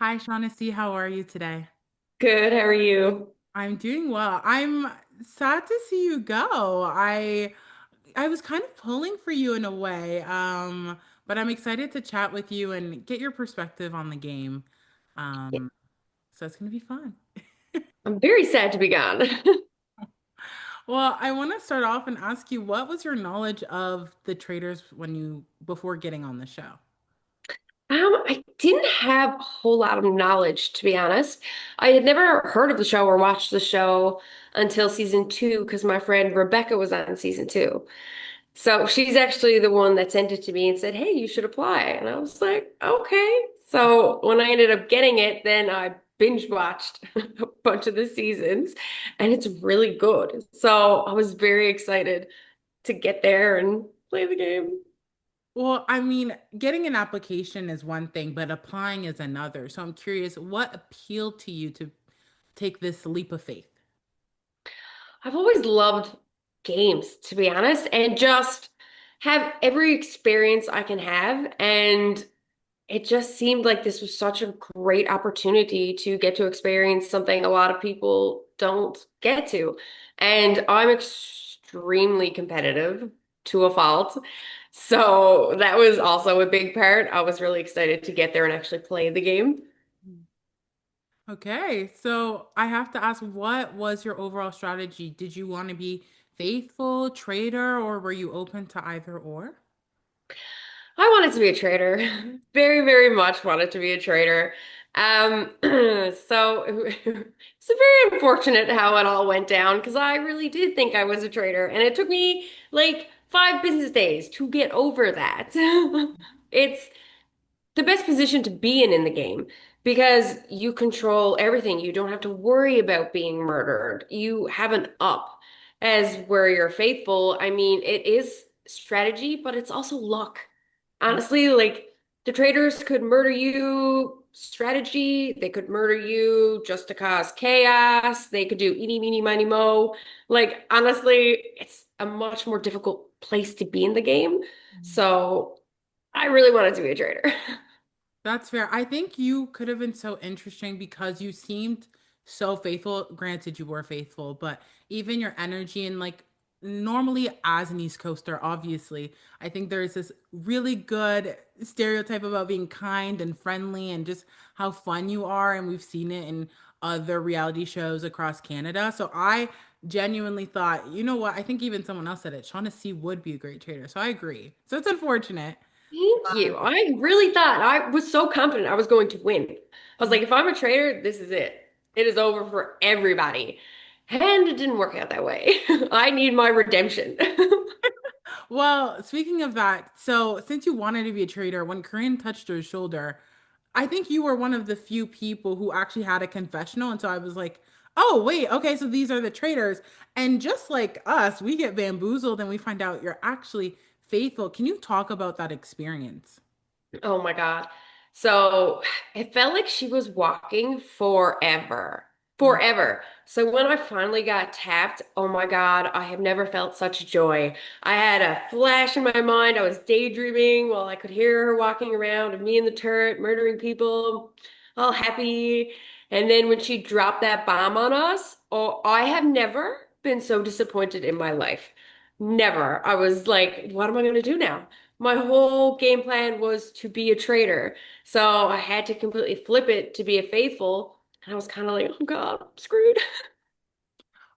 Hi, Shaughnessy. How are you today? Good, how are you? I'm doing well. I'm sad to see you go. I was kind of pulling for you in a way, but I'm excited to chat with you and get your perspective on the game. Yeah, Um, so it's gonna be fun. I'm very sad to be gone. Well, I want to start off and ask you, what was your knowledge of the Traitors before getting on the show? I didn't have a whole lot of knowledge, to be honest. I had never heard of the show or watched the show until season two because my friend Rebecca was on season two. So she's actually the one that sent it to me and said, "Hey, you should apply." And I was like, "Okay." So when I ended up getting it, then I binge watched a bunch of the seasons, and it's really good. So I was very excited to get there and play the game. Well, I mean, getting an application is one thing, but applying is another. So I'm curious, what appealed to you to take this leap of faith? I've always loved games, to be honest, and just have every experience I can have. And it just seemed like this was such a great opportunity to get to experience something a lot of people don't get to. And I'm extremely competitive to a fault. So that was also a big part. I was really excited to get there and actually play the game. Okay, so I have to ask, what was your overall strategy? Did you want to be faithful, traitor, or were you open to either or? I wanted to be a traitor. Very, very much wanted to be a traitor. So it's very unfortunate how it all went down because I really did think I was a traitor, and it took me like 5 business days to get over that. It's the best position to be in the game because you control everything. You don't have to worry about being murdered. You have an up as where you're faithful. I mean, it is strategy, but it's also luck. Honestly, like the traders could murder you, strategy, they could murder you just to cause chaos. They could do eeny, meeny, miny, mo. Like, honestly, it's a much more difficult place to be in the game. So I really wanted to be a trader. That's fair. I think you could have been so interesting because you seemed so faithful. Granted, you were faithful, but even your energy and like normally as an East Coaster, obviously, I think there's this really good stereotype about being kind and friendly and just how fun you are. And we've seen it in other reality shows across Canada. So I genuinely thought, you know what? I think even someone else said it. Shaughnessy would be a great trader. So I agree. So it's unfortunate. Thank you. I really thought I was so confident I was going to win. I was like, if I'm a trader, this is it. It is over for everybody. And it didn't work out that way. I need my redemption. Well, speaking of that, so since you wanted to be a trader, when Corinne touched her shoulder, I think you were one of the few people who actually had a confessional. And so I was like, oh, wait, okay, so these are the traders. And just like us, we get bamboozled and we find out you're actually faithful. Can you talk about that experience? Oh my God. So it felt like she was walking forever, Mm. forever. So when I finally got tapped, oh my God, I have never felt such joy. I had a flash in my mind. I was daydreaming while I could hear her walking around and me in the turret murdering people, all happy. And then when she dropped that bomb on us, oh, I have never been so disappointed in my life. Never. I was like, what am I going to do now? My whole game plan was to be a traitor. So I had to completely flip it to be a faithful. And I was kind of like, oh God, I'm screwed.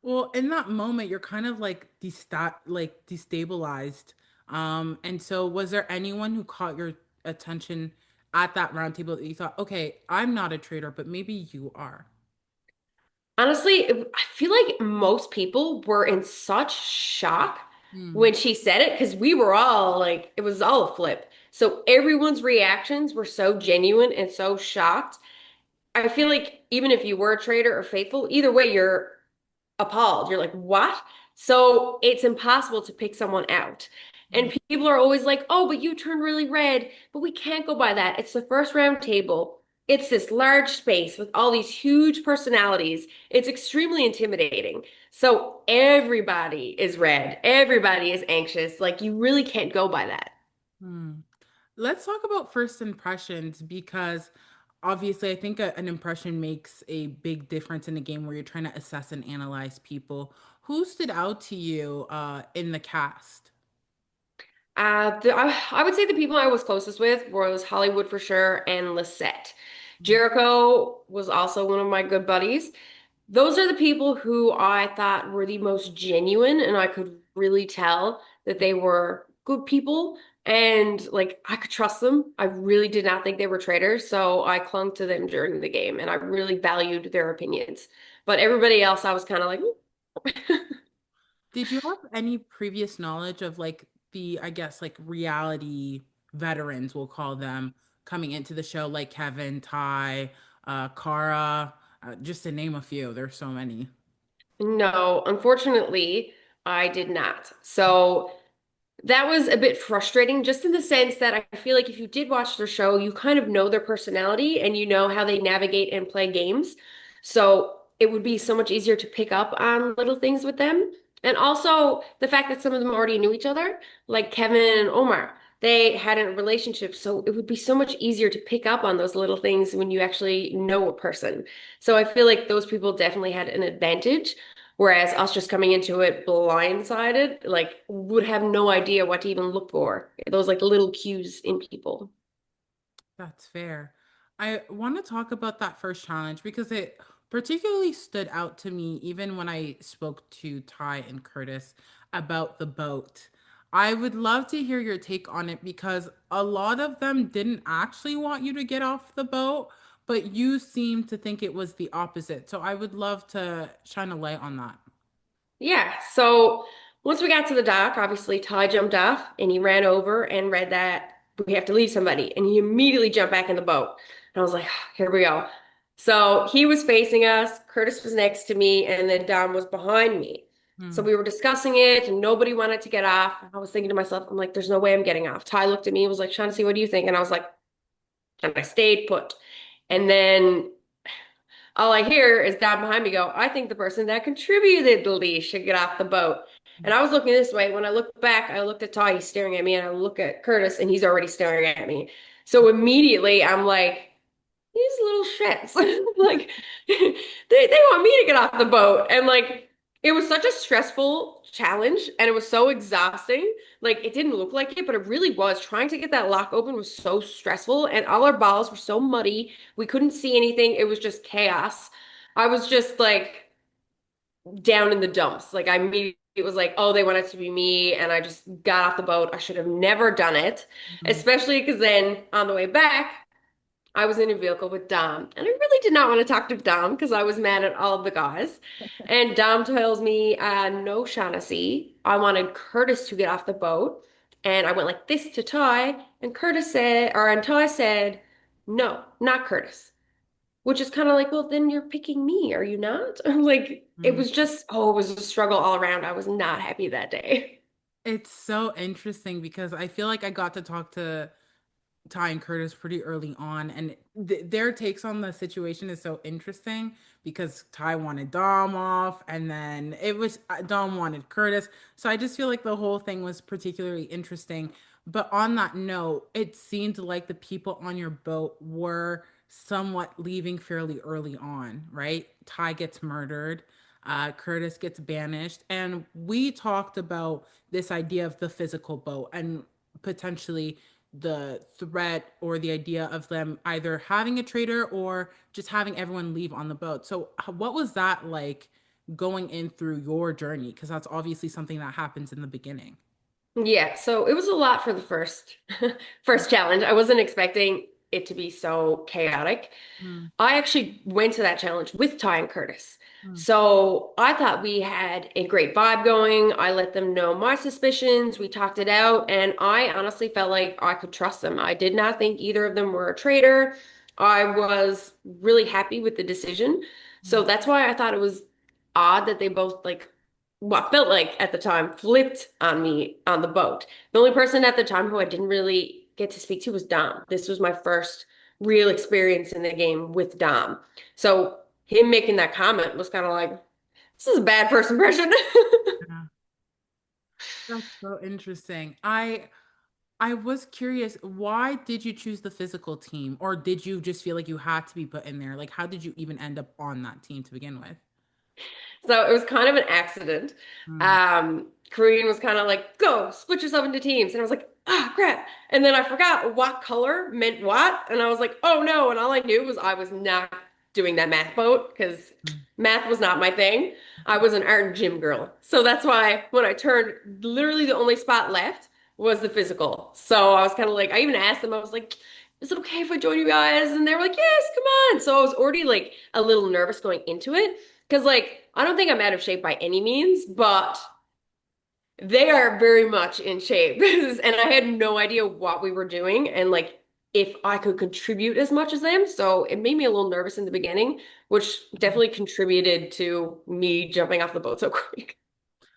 Well, in that moment, you're kind of like destabilized. And so was there anyone who caught your attention at that round table that you thought, okay, I'm not a traitor, but maybe you are? Honestly, I feel like most people were in such shock Hmm. when she said it because we were all like, it was all a flip. So everyone's reactions were so genuine and so shocked. I feel like even if you were a traitor or faithful, either way, you're appalled. You're like, what? So it's impossible to pick someone out. And people are always like, oh, but you turned really red. But we can't go by that. It's the first round table. It's this large space with all these huge personalities. It's extremely intimidating. So everybody is red. Everybody is anxious. Like, you really can't go by that. Hmm. Let's talk about first impressions because obviously, I think an impression makes a big difference in a game where you're trying to assess and analyze people. Who stood out to you in the cast? I would say the people I was closest with was Hollywood for sure and Lisette. Jericho was also one of my good buddies. Those are the people who I thought were the most genuine, and I could really tell that they were good people and like I could trust them. I really did not think they were traitors, so I clung to them during the game and I really valued their opinions. But everybody else, I was kind of like, Did you have any previous knowledge of like the, I guess, like reality veterans, we'll call them, coming into the show, like Kevin, Ty, Cara, just to name a few? There's so many. no, unfortunately, I did not. So that was a bit frustrating, just in the sense that I feel like if you did watch their show, you kind of know their personality and you know how they navigate and play games. So it would be so much easier to pick up on little things with them. And also the fact that some of them already knew each other, like Kevin and Omar, they had a relationship. So it would be so much easier to pick up on those little things when you actually know a person. So I feel like those people definitely had an advantage. Whereas us just coming into it blindsided, like would have no idea what to even look for. Those like little cues in people. That's fair. I want to talk about that first challenge because it particularly stood out to me even when I spoke to Ty and Curtis about the boat. I would love to hear your take on it because a lot of them didn't actually want you to get off the boat, but you seemed to think it was the opposite. So I would love to shine a light on that. Yeah. So once we got to the dock, obviously Ty jumped off and he ran over and read that we have to leave somebody. And he immediately jumped back in the boat. And I was like, here we go. So he was facing us, Curtis was next to me, and then Dom was behind me. So Hmm. we were discussing it and nobody wanted to get off. I was thinking to myself, I'm like, there's no way I'm getting off. Ty looked at me and was like, Shaughnessy, what do you think? And I was like, and I stayed put. And then all I hear is down behind me go, I think the person that contributed the leash should get off the boat. And I was looking this way. When I looked back, I looked at Ty, he's staring at me, and I look at Curtis, and he's already staring at me. So immediately I'm like, these little shits. Like they want me to get off the boat. And like it was such a stressful challenge and it was so exhausting. Like it didn't look like it, but it really was. Trying to get that lock open was so stressful and all our balls were so muddy. We couldn't see anything. It was just chaos. I was just like down in the dumps. Like I immediately it was like, oh, they want it to be me, and I just got off the boat. I should have never done it, Hmm. especially because then on the way back, I was in a vehicle with Dom, and I really did not want to talk to Dom because I was mad at all of the guys. And Dom tells me, no, Shaughnessy, I wanted Curtis to get off the boat. And I went like this to Ty, and Ty said, no, not Curtis. Which is kind of like, well, then you're picking me, are you not? Like, it Hmm. was just, oh, it was a struggle all around. I was not happy that day. It's so interesting because I feel like I got to talk to Ty and Curtis pretty early on, and their takes on the situation is so interesting because Ty wanted Dom off, and then it was Dom wanted Curtis. So I just feel like the whole thing was particularly interesting. But on that note, it seemed like the people on your boat were somewhat leaving fairly early on, right? Ty gets murdered. Curtis gets banished, and we talked about this idea of the physical boat and potentially the threat or the idea of them either having a traitor or just having everyone leave on the boat. So, what was that like going in through your journey? Because that's obviously something that happens in the beginning. Yeah, so it was a lot for the first first challenge. I wasn't expecting it to be so chaotic. Mm, I actually went to that challenge with Ty and Curtis. mm, So I thought we had a great vibe going. I let them know my suspicions. We talked it out, and I honestly felt like I could trust them. I did not think either of them were a traitor. I was really happy with the decision. So mm, that's why I thought it was odd that they both like what felt like at the time flipped on me on the boat. The only person at the time who I didn't really get to speak to was Dom. This was my first real experience in the game with Dom. So him making that comment was kind of like, this is a bad first impression. yeah. That's so interesting. I I was curious, why did you choose the physical team? Or did you just feel like you had to be put in there? Like, how did you even end up on that team to begin with? So it was kind of an accident. Mm, Korean was kind of like, go, split yourself into teams. And I was like, ah, crap. And then I forgot what color meant what. And I was like, oh no. And all I knew was I was not doing that math boat because mm, math was not my thing. I was an art and gym girl. So that's why when I turned, literally the only spot left was the physical. So I was kind of like, I even asked them, I was like, is it okay if I join you guys? And they were like, yes, come on. So I was already like a little nervous going into it. Because, like, I don't think I'm out of shape by any means, but they are very much in shape. And I had no idea what we were doing and, like, if I could contribute as much as them. So it made me a little nervous in the beginning, which mm. definitely contributed to me jumping off the boat so quick.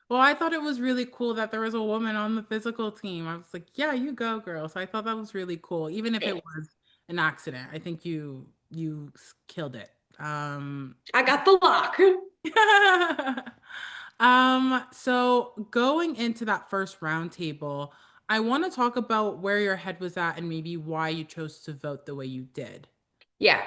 Well, I thought it was really cool that there was a woman on the physical team. I was like, yeah, you go, girl. So I thought that was really cool, even if it Thanks. was an accident. I think you killed it. I got the lock. So going into that first round table, I want to talk about where your head was at and maybe why you chose to vote the way you did. Yeah.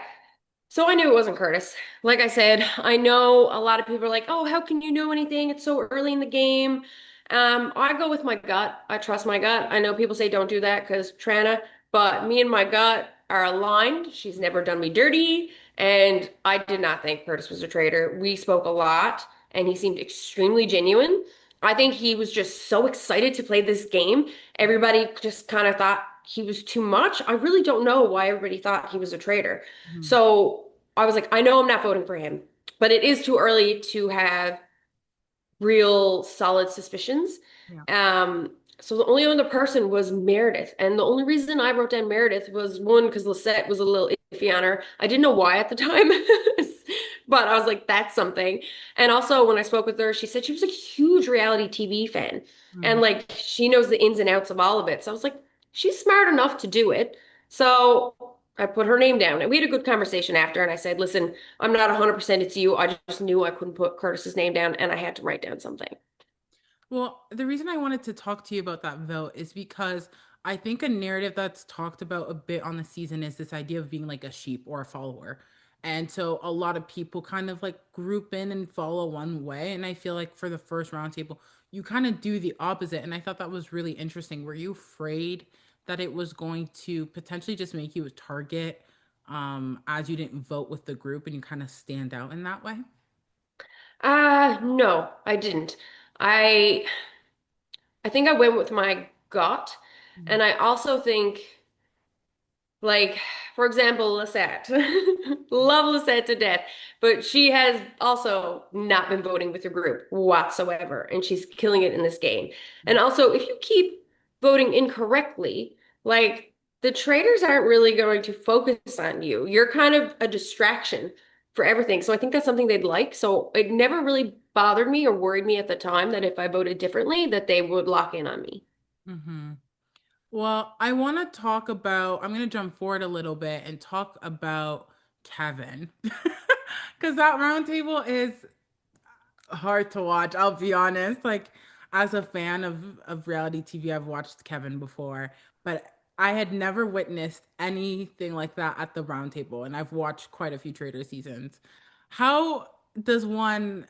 So I knew it wasn't Curtis. Like I said, I know a lot of people are like, "Oh, how can you know anything? It's so early in the game." I go with my gut. I trust my gut. I know people say don't do that because Trana, but me and my gut are aligned. She's never done me dirty, and I did not think Curtis was a traitor. We spoke a lot, and he seemed extremely genuine. I think he was just so excited to play this game. Everybody just kind of thought he was too much. I really don't know why everybody thought he was a traitor. Mhm. So I was like, I know I'm not voting for him, but it is too early to have real solid suspicions. Yeah. So the only other person was Meredith. And the only reason I wrote down Meredith was one, because Lisette was a little iffy on her. I didn't know why at the time, but I was like, that's something. And also, when I spoke with her, she said she was a huge reality TV fan. And Mhm. like, she knows the ins and outs of all of it. So I was like, she's smart enough to do it. So I put her name down. And we had a good conversation after. And I said, listen, I'm not 100% it's you. I just knew I couldn't put Curtis's name down and I had to write down something. Well, the reason I wanted to talk to you about that vote is because I think a narrative that's talked about a bit on the season is this idea of being like a sheep or a follower. And so a lot of people kind of like group in and follow one way. And I feel like for the first roundtable, you kind of do the opposite. And I thought that was really interesting. Were you afraid that it was going to potentially just make you a target as you didn't vote with the group and you kind of stand out in that way? No, I didn't. I I think I went with my gut, Mhm. and I also think like, for example, Lisette. Love Lisette to death, but she has also not been voting with the group whatsoever, and she's killing it in this game. And also, if you keep voting incorrectly, like the traders aren't really going to focus on you. You're kind of a distraction for everything. So I think that's something they'd like. So it never really bothered me or worried me at the time that if I voted differently, that they would lock in on me. Mm-hmm. Well, I want to talk about, I'm going to jump forward a little bit and talk about Kevin. Because that roundtable is hard to watch, I'll be honest. Like, as a fan of reality TV, I've watched Kevin before, but I had never witnessed anything like that at the roundtable. And I've watched quite a few Trader seasons. How does one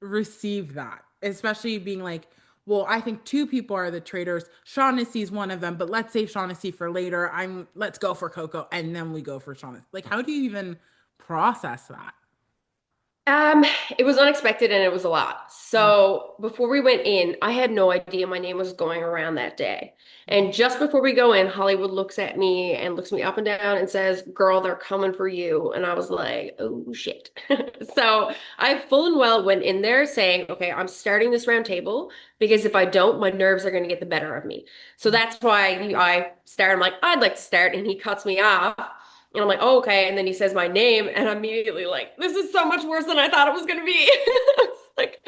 receive that, especially being like, well, I think two people are the traitors. Shaughnessy is one of them, but let's save Shaughnessy for later. Let's go for Coco, and then we go for Shaughnessy. Like, how do you even process that? Um, it was unexpected and it was a lot. So before we went in, I had no idea my name was going around that day. And just before we go in, Hollywood looks at me and looks me up and down and says, "Girl, they're coming for you." And I was like, "Oh shit." So I full and well went in there saying, "Okay, I'm starting this round table because if I don't, my nerves are going to get the better of me." So that's why I started. I'm like, "I'd like to start," and he cuts me off. And I'm like, oh, okay. And then he says my name, and I'm immediately like, this is so much worse than I thought it was going to be. Like,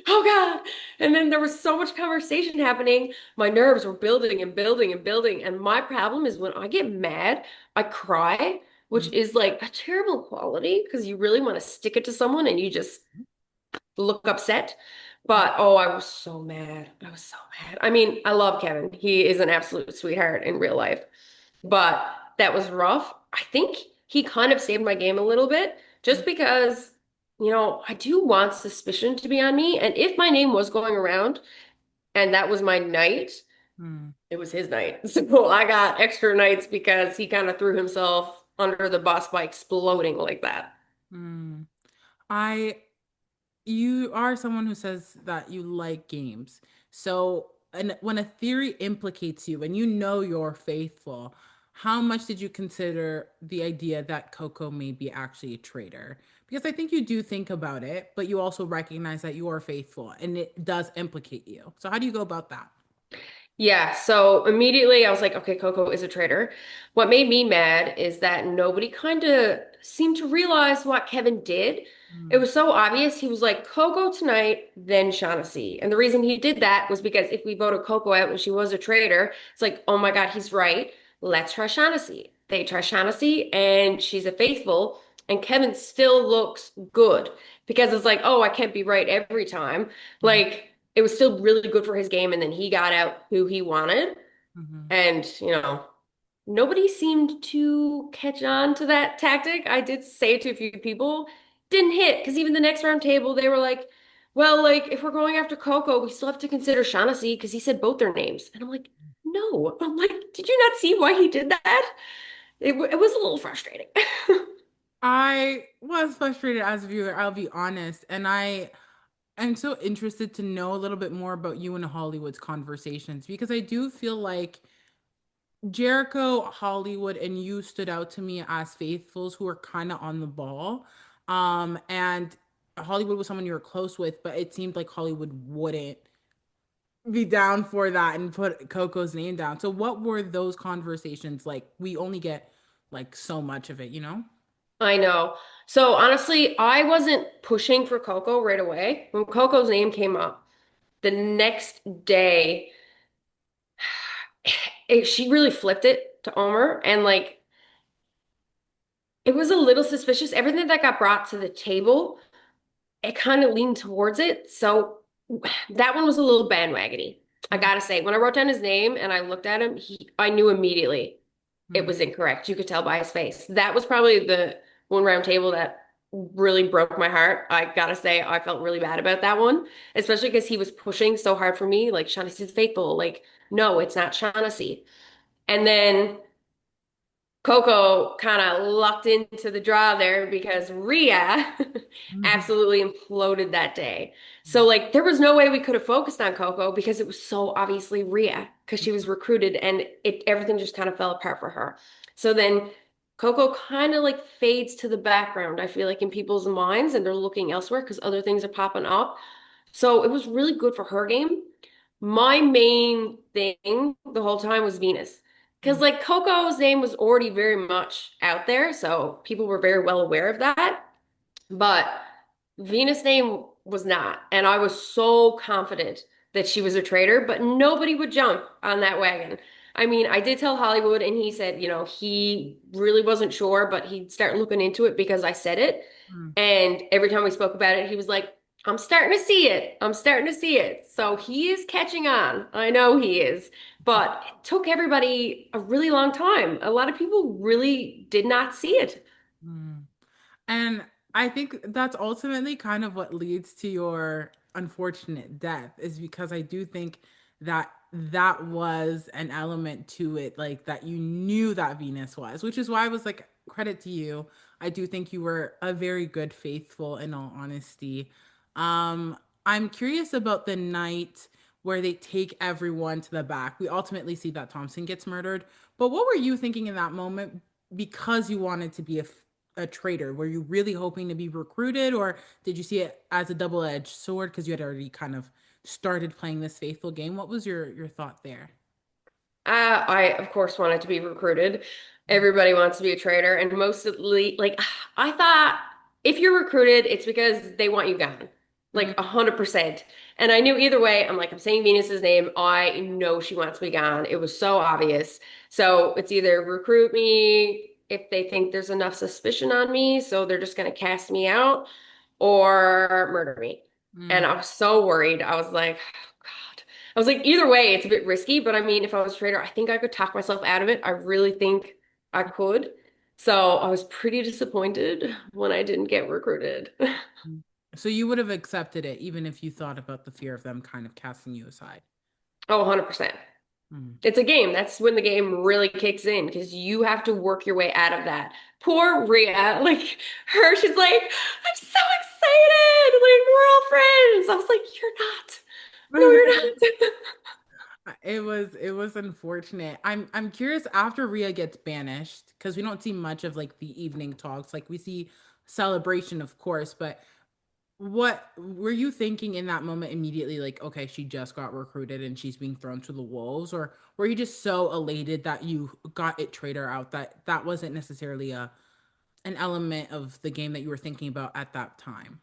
oh God. And then there was so much conversation happening. My nerves were building and building and building. And my problem is when I get mad, I cry, which Mhm. is like a terrible quality because you really want to stick it to someone and you just look upset. But oh, I was so mad. I was so mad. I mean, I love Kevin. He is an absolute sweetheart in real life. But that was rough. I think he kind of saved my game a little bit just because, I do want suspicion to be on me. And if my name was going around and that was my night, Mm, it was his night. So I got extra nights because he kind of threw himself under the bus by exploding like that. mm. I You are someone who says that you like games. So, and when a theory implicates you and you know you're faithful, how much did you consider the idea that Coco may be actually a traitor? Because I think you do think about it, but you also recognize that you are faithful and it does implicate you. So, how do you go about that? Yeah, so immediately I was like, okay, Coco is a traitor. What made me mad is that nobody kind of seemed to realize what Kevin did. It Mm, was so obvious. He was like, Coco tonight, then Shaughnessy. And the reason he did that was because if we voted Coco out and she was a traitor, it's like, oh my God, he's right. Let's try Shaughnessy. They try Shaughnessy and she's a faithful, and Kevin still looks good because it's like, oh, I can't be right every time. mhm, Like, it was still really good for his game, and then he got out who he wanted. mhm, And, nobody seemed to catch on to that tactic. I did say it to a few people, didn't hit, because even the next round table, they were like, well, like, if we're going after Coco, we still have to consider Shaughnessy because he said both their names. And I'm like, no. I'm like, did you not see why he did that? It was a little frustrating. I was frustrated as a viewer, I'll be honest. And I'm so interested to know a little bit more about you and Hollywood's conversations because I do feel like Jericho, Hollywood, and you stood out to me as faithfuls who were kind of on the ball. And Hollywood was someone you were close with, but it seemed like Hollywood wouldn't be down for that and put Coco's name down. So what were those conversations like? We only get like so much of it, you know? I know. So honestly, I wasn't pushing for Coco right away. When Coco's name came up, the next day, she really flipped it to Omer, and like it was a little suspicious. Everything that got brought to the table, it kind of leaned towards it. So that one was a little bandwagony. I Mm, gotta say, when I wrote down his name and I looked at him, I knew immediately it mm, was incorrect. You could tell by his face. That was probably the one round table that really broke my heart. I gotta say, I felt really bad about that one, especially because he was pushing so hard for me. Like, Shaughnessy's faithful. Like, no, it's not Shaughnessy. And then Coco kind of lucked into the draw there because Rhea mhm, absolutely imploded that day. So mm, like there was no way we could have focused on Coco because it was so obviously Rhea because she was recruited, and it everything just kind of fell apart for her. So then Coco kind of like fades to the background, I feel like, in people's minds, and they're looking elsewhere because other things are popping up. So it was really good for her game. My main thing the whole time was Venus. Because mm, like Coco's name was already very much out there, so people were very well aware of that. But Venus' name was not. And I was so confident that she was a traitor, but nobody would jump on that wagon. I mean, I did tell Hollywood, and he said, he really wasn't sure, but he'd start looking into it because I said it. mm. And every time we spoke about it, he was like, I'm starting to see it. I'm starting to see it. So he is catching on. I know he is. But it took everybody a really long time. A lot of people really did not see it. Mm. And I think that's ultimately kind of what leads to your unfortunate death, is because I do think that that was an element to it, like that you knew that Venus was, which is why I was like, credit to you. I do think you were a very good faithful in all honesty. I'm curious about the night where they take everyone to the back. We ultimately see that Thompson gets murdered. But what were you thinking in that moment because you wanted to be a traitor? Were you really hoping to be recruited, or did you see it as a double-edged sword because you had already kind of started playing this faithful game? What was your thought there? I, of course, wanted to be recruited. Everybody wants to be a traitor. And mostly, like, I thought if you're recruited, it's because they want you gone. Like, Mm, 100%. And I knew either way, I'm like, I'm saying Venus's name. I know she wants me gone. It was so obvious. So it's either recruit me if they think there's enough suspicion on me, so they're just going to cast me out, or murder me. And Mm. I was so worried. I was like, oh God. I was like, either way, it's a bit risky, but I mean, if I was a traitor, I think I could talk myself out of it. I really think I could. So I was pretty disappointed when I didn't get recruited. Mm. So you would have accepted it even if you thought about the fear of them kind of casting you aside. Oh, 100%. Mm. It's a game. That's when the game really kicks in because you have to work your way out of that. Poor Rhea, like her, she's like, I'm so excited. Like, we're all friends. I was like, you're not. No, you're not. It was unfortunate. I'm curious after Rhea gets banished because we don't see much of like the evening talks. Like we see celebration, of course, but what were you thinking in that moment immediately? Like, okay, she just got recruited and she's being thrown to the wolves, or were you just so elated that you got it Traitor out that that wasn't necessarily a an element of the game that you were thinking about at that time?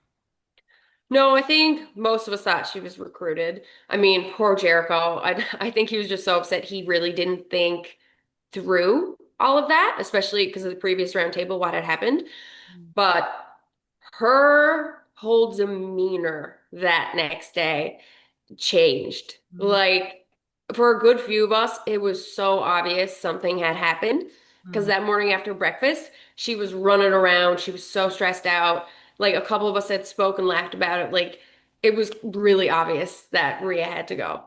No, I think most of us thought she was recruited. I mean, poor Jericho. I think he was just so upset he really didn't think through all of that, especially because of the previous roundtable, what had happened. But her whole demeanor that next day changed. Mm-hmm. Like, for a good few of us, it was so obvious something had happened. Because that morning after breakfast, she was running around. She was so stressed out. Like, a couple of us had spoke and laughed about it. Like, it was really obvious that Rhea had to go.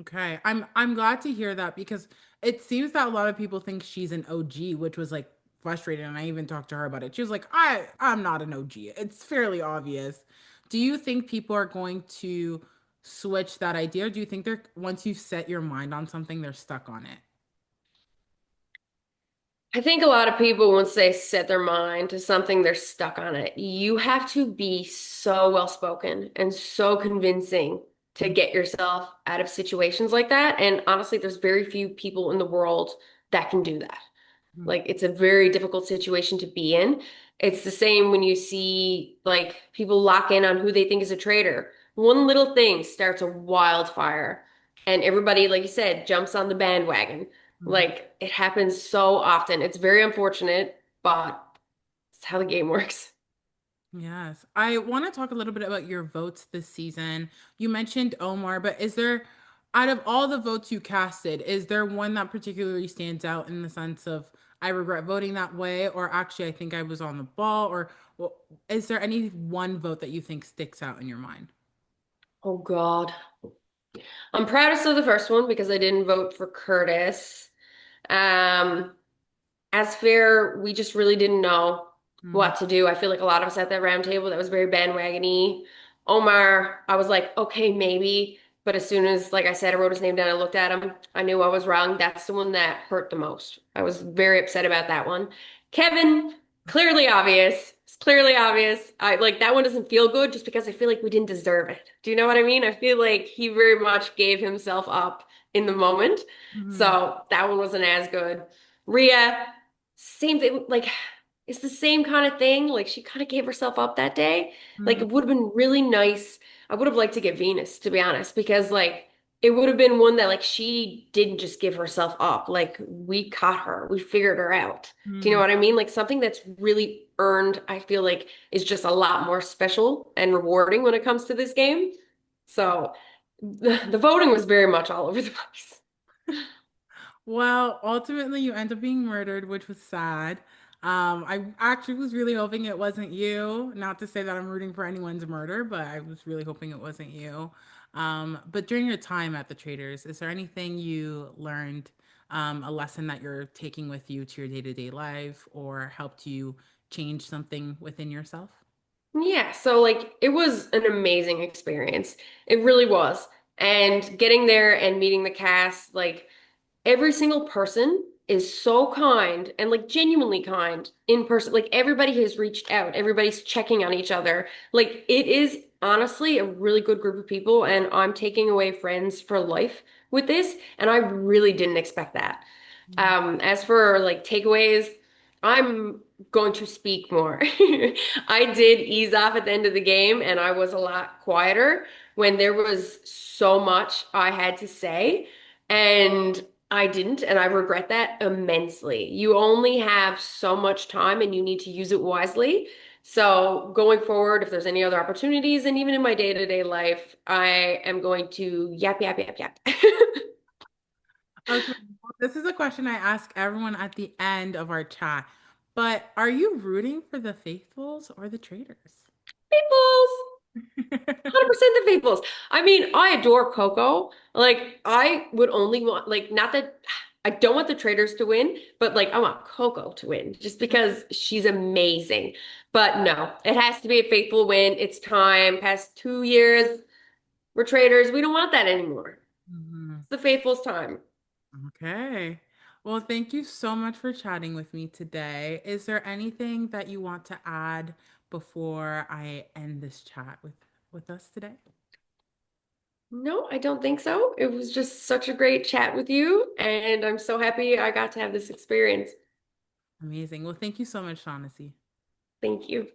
Okay. I'm glad to hear that because it seems that a lot of people think she's an OG, which was like frustrating. And I even talked to her about it. She was like, I'm not an OG. It's fairly obvious. Do you think people are going to switch that idea? Or do you think they're once you've set your mind on something, they're stuck on it? I think a lot of people, once they set their mind to something, they're stuck on it. You have to be so well spoken and so convincing to get yourself out of situations like that. And honestly, there's very few people in the world that can do that. Mhm. Like it's a very difficult situation to be in. It's the same when you see like people lock in on who they think is a traitor. One little thing starts a wildfire and everybody, like you said, jumps on the bandwagon. Mhm. Like it happens so often. It's very unfortunate, but it's how the game works. Yes. I want to talk a little bit about your votes this season. You mentioned Omar, but is there, out of all the votes you casted, is there one that particularly stands out in the sense of, I regret voting that way, or actually, I think I was on the ball, or well, is there any one vote that you think sticks out in your mind? Oh God. I'm proudest of the first one because I didn't vote for Curtis. Um, As fair, we just really didn't know Mm, what to do. I feel like a lot of us at that round table that was very bandwagony. Omar, I was like, okay, maybe. But as soon as, like I said, I wrote his name down, I looked at him, I knew I was wrong. That's the one that hurt the most. I was very upset about that one. Kevin, clearly obvious. It's clearly obvious. I like that one doesn't feel good just because I feel like we didn't deserve it. Do you know what I mean? I feel like he very much gave himself up in the moment. mhm, So that one wasn't as good. Rhea, same thing, like it's the same kind of thing. Like she kind of gave herself up that day. Like mm, it would have been really nice. I would have liked to get Venus, to be honest, because like it would have been one that like she didn't just give herself up. Like we caught her, we figured her out. Do you know mm. what I mean? Like something that's really earned, I feel like is just a lot more special and rewarding when it comes to this game. So the voting was very much all over the place. Well, ultimately, you end up being murdered, which was sad. I actually was really hoping it wasn't you. Not to say that I'm rooting for anyone's murder, but I was really hoping it wasn't you. But during your time at the Traders, is there anything you learned, a lesson that you're taking with you to your day-to-day life, or helped you change something within yourself? Yeah, so like it was an amazing experience. It really was. And getting there and meeting the cast, like every single person is so kind and like genuinely kind in person. Like everybody has reached out, everybody's checking on each other. Like it is honestly a really good group of people, and I'm taking away friends for life with this, and I really didn't expect that. As for like takeaways, I'm going to speak more. I did ease off at the end of the game and I was a lot quieter when there was so much I had to say. And I didn't, and I regret that immensely. You only have so much time and you need to use it wisely. So going forward, if there's any other opportunities, and even in my day-to-day life, I am going to yap, yap, yap, yap. Okay, well, this is a question I ask everyone at the end of our chat. But are you rooting for the faithfuls or the traitors? Peoples. 100% the Fables. I mean, I adore Coco. Like, I would only want, like, not that I don't want the Traitors to win, but like, I want Coco to win just because she's amazing. But no, it has to be a faithful win. It's time. Past 2 years, we're Traitors. We don't want that anymore. Mhm. It's the Faithful's time. Okay. Well, thank you so much for chatting with me today. Is there anything that you want to add before I end this chat with us today? No, I don't think so. It was just such a great chat with you, and I'm so happy I got to have this experience. Amazing. Well, thank you so much, Shaughnessy. Thank you.